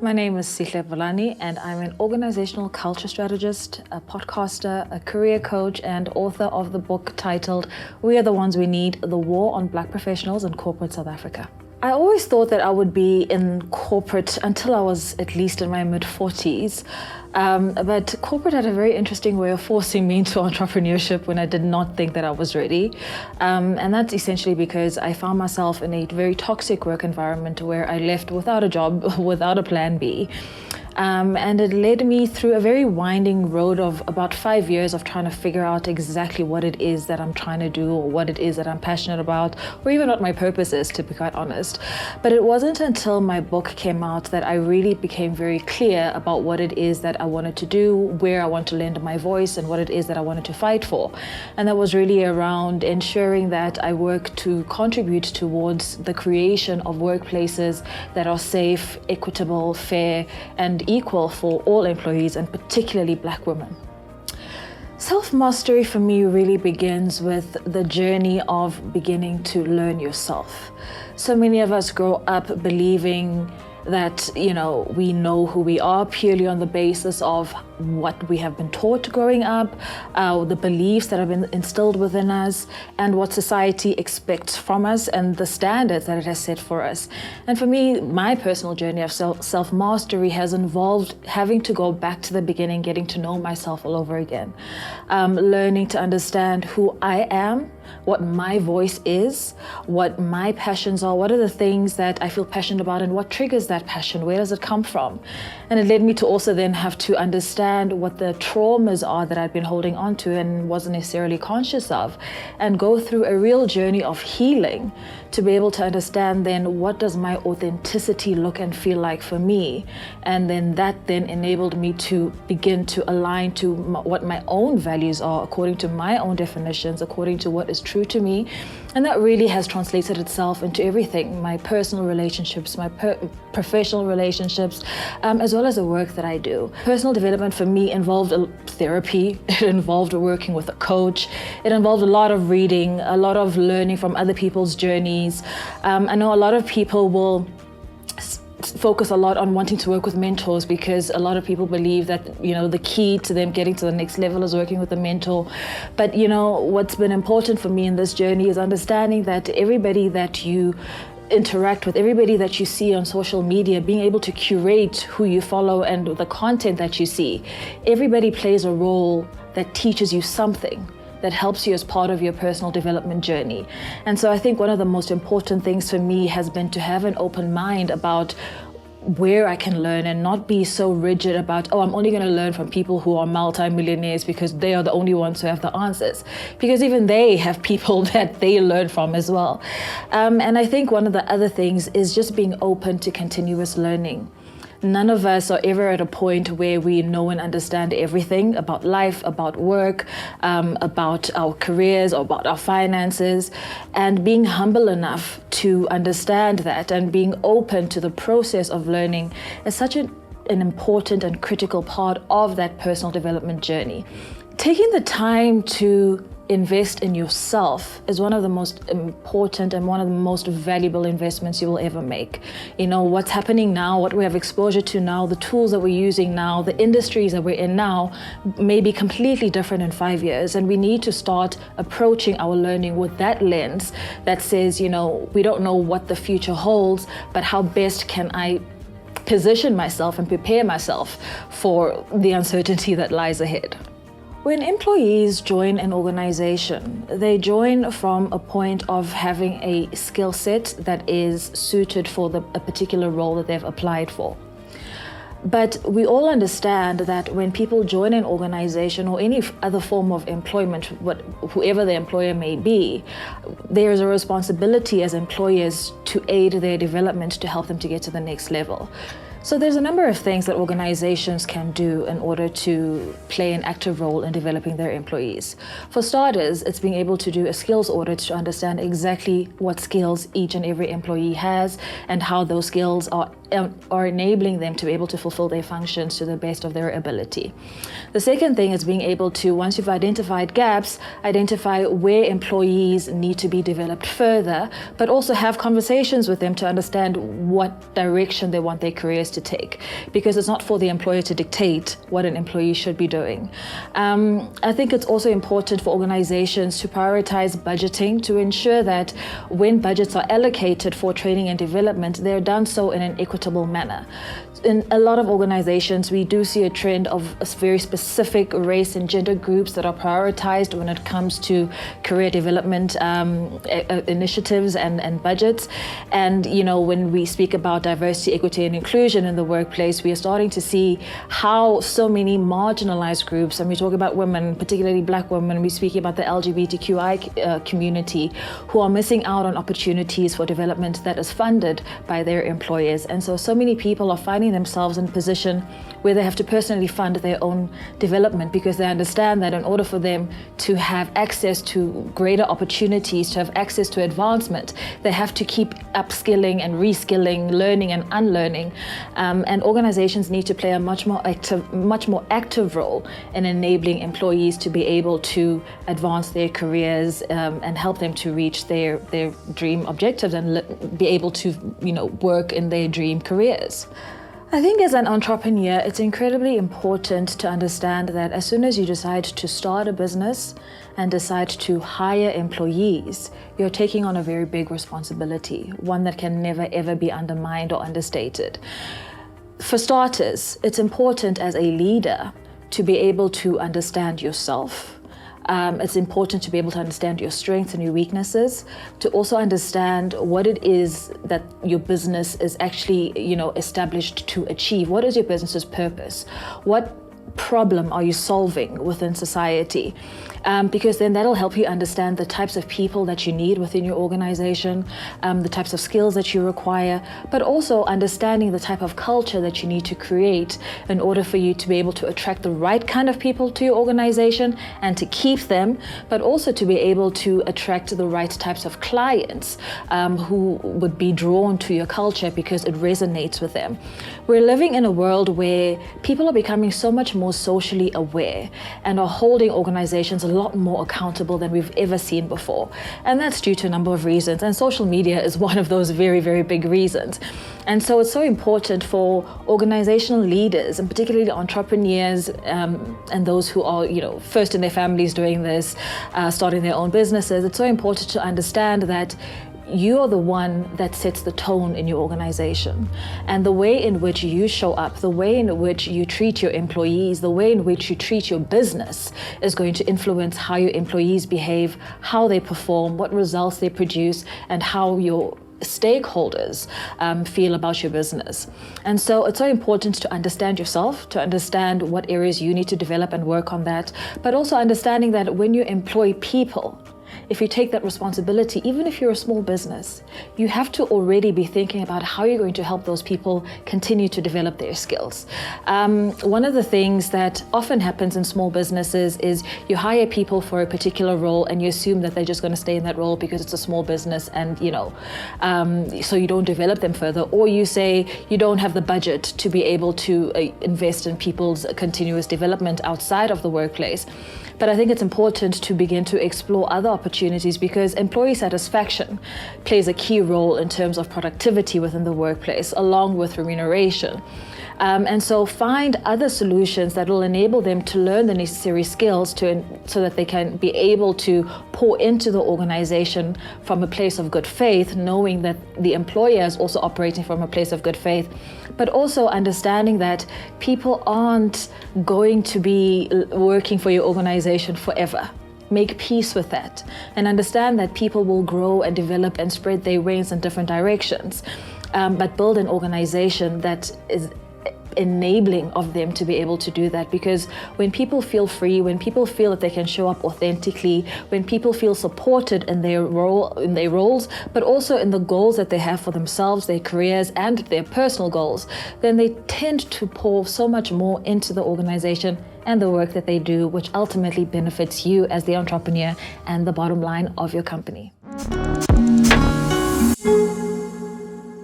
My name is Sihle Bolani, and I'm an organizational culture strategist, a podcaster, a career coach, and author of the book titled We Are the Ones We Need, The War on Black Professionals in Corporate South Africa. I always thought that I would be in corporate until I was at least in my mid-40s. But corporate had a very interesting way of forcing me into entrepreneurship when I did not think that I was ready. And that's essentially because I found myself in a very toxic work environment where I left without a job, without a plan B. And it led me through a very winding road of about 5 years of trying to figure out exactly what it is that I'm trying to do, or what it is that I'm passionate about, or even what my purpose is, to be quite honest. But it wasn't until my book came out that I really became very clear about what it is that I wanted to do, where I want to lend my voice, and what it is that I wanted to fight for. And that was really around ensuring that I work to contribute towards the creation of workplaces that are safe, equitable, fair, and equal for all employees, and particularly Black women. Self-mastery for me really begins with the journey of beginning to learn yourself. So many of us grow up believing that, we know who we are purely on the basis of what we have been taught growing up, the beliefs that have been instilled within us, and what society expects from us, and the standards that it has set for us. And for me, my personal journey of self-mastery has involved having to go back to the beginning, getting to know myself all over again, learning to understand who I am, what my voice is, what my passions are, what are the things that I feel passionate about, and what triggers that passion, where does it come from? And it led me to also then have to understand what the traumas are that I'd been holding on to and wasn't necessarily conscious of, and go through a real journey of healing to be able to understand then what does my authenticity look and feel like for me. And then that then enabled me to begin to align to what my own values are according to my own definitions, according to what is true to me. And that really has translated itself into everything, my personal relationships, my professional relationships, as well as the work that I do. Personal development for me involved therapy, it involved working with a coach, it involved a lot of reading, a lot of learning from other people's journeys. I know a lot of people will focus a lot on wanting to work with mentors, because a lot of people believe that the key to them getting to the next level is working with a mentor. But what's been important for me in this journey is understanding that everybody that you interact with, everybody that you see on social media, being able to curate who you follow and the content that you see, everybody plays a role that teaches you something, that helps you as part of your personal development journey. And so I think one of the most important things for me has been to have an open mind about where I can learn, and not be so rigid about, I'm only going to learn from people who are multi-millionaires because they are the only ones who have the answers, because even they have people that they learn from as well. And I think one of the other things is just being open to continuous learning. None of us are ever at a point where we know and understand everything about life, about work, about our careers, or about our finances. And being humble enough to understand that and being open to the process of learning is such an important and critical part of that personal development journey. Taking the time to invest in yourself is one of the most important and one of the most valuable investments you will ever make. What's happening now, what we have exposure to now, the tools that we're using now, the industries that we're in now may be completely different in 5 years. And we need to start approaching our learning with that lens that says, we don't know what the future holds, but how best can I position myself and prepare myself for the uncertainty that lies ahead. When employees join an organization, they join from a point of having a skill set that is suited for a particular role that they've applied for. But we all understand that when people join an organization or any other form of employment, whoever the employer may be, there is a responsibility as employers to aid their development, to help them to get to the next level. So there's a number of things that organizations can do in order to play an active role in developing their employees. For starters, it's being able to do a skills audit to understand exactly what skills each and every employee has and how those skills are enabling them to be able to fulfill their functions to the best of their ability. The second thing is being able to, once you've identified gaps, identify where employees need to be developed further, but also have conversations with them to understand what direction they want their careers to take, because it's not for the employer to dictate what an employee should be doing. I think it's also important for organizations to prioritize budgeting to ensure that when budgets are allocated for training and development, they're done so in an equitable manner. In a lot of organizations, we do see a trend of very specific race and gender groups that are prioritized when it comes to career development initiatives and budgets. And, when we speak about diversity, equity, and inclusion in the workplace, we are starting to see how so many marginalized groups, and we talk about women, particularly Black women, we're speaking about the LGBTQI community, who are missing out on opportunities for development that is funded by their employers. And so many people are finding themselves in a position where they have to personally fund their own development, because they understand that in order for them to have access to greater opportunities, to have access to advancement, they have to keep upskilling and reskilling, learning and unlearning. And organizations need to play a much more active role in enabling employees to be able to advance their careers and help them to reach their dream objectives and be able to work in their dream careers. I think as an entrepreneur, it's incredibly important to understand that as soon as you decide to start a business and decide to hire employees, you're taking on a very big responsibility, one that can never ever be undermined or understated. For starters, it's important as a leader to be able to understand yourself. It's important to be able to understand your strengths and your weaknesses, to also understand what it is that your business is actually, established to achieve. What is your business's purpose? What problem are you solving within society? Because then that'll help you understand the types of people that you need within your organization, the types of skills that you require, but also understanding the type of culture that you need to create in order for you to be able to attract the right kind of people to your organization and to keep them, but also to be able to attract the right types of clients who would be drawn to your culture because it resonates with them. We're living in a world where people are becoming so much more socially aware and are holding organizations a lot more accountable than we've ever seen before. And that's due to a number of reasons. And social media is one of those very, very big reasons. And so it's so important for organizational leaders, and particularly entrepreneurs and those who are, first in their families doing this, starting their own businesses. It's so important to understand that you are the one that sets the tone in your organization. And the way in which you show up, the way in which you treat your employees, the way in which you treat your business is going to influence how your employees behave, how they perform, what results they produce, and how your stakeholders feel about your business. And so it's so important to understand yourself, to understand what areas you need to develop and work on that, but also understanding that when you employ people, if you take that responsibility, even if you're a small business, you have to already be thinking about how you're going to help those people continue to develop their skills. One of the things that often happens in small businesses is you hire people for a particular role and you assume that they're just going to stay in that role because it's a small business and, so you don't develop them further. Or you say you don't have the budget to be able to invest in people's continuous development outside of the workplace. But I think it's important to begin to explore other opportunities, because employee satisfaction plays a key role in terms of productivity within the workplace, along with remuneration. And so find other solutions that will enable them to learn the necessary skills so that they can be able to pour into the organization from a place of good faith, knowing that the employer is also operating from a place of good faith, but also understanding that people aren't going to be working for your organization forever. Make peace with that and understand that people will grow and develop and spread their wings in different directions, but build an organization that is enabling of them to be able to do that. Because when people feel free, when people feel that they can show up authentically, when people feel supported in their roles, but also in the goals that they have for themselves, their careers and their personal goals, then they tend to pour so much more into the organization and the work that they do, which ultimately benefits you as the entrepreneur and the bottom line of your company.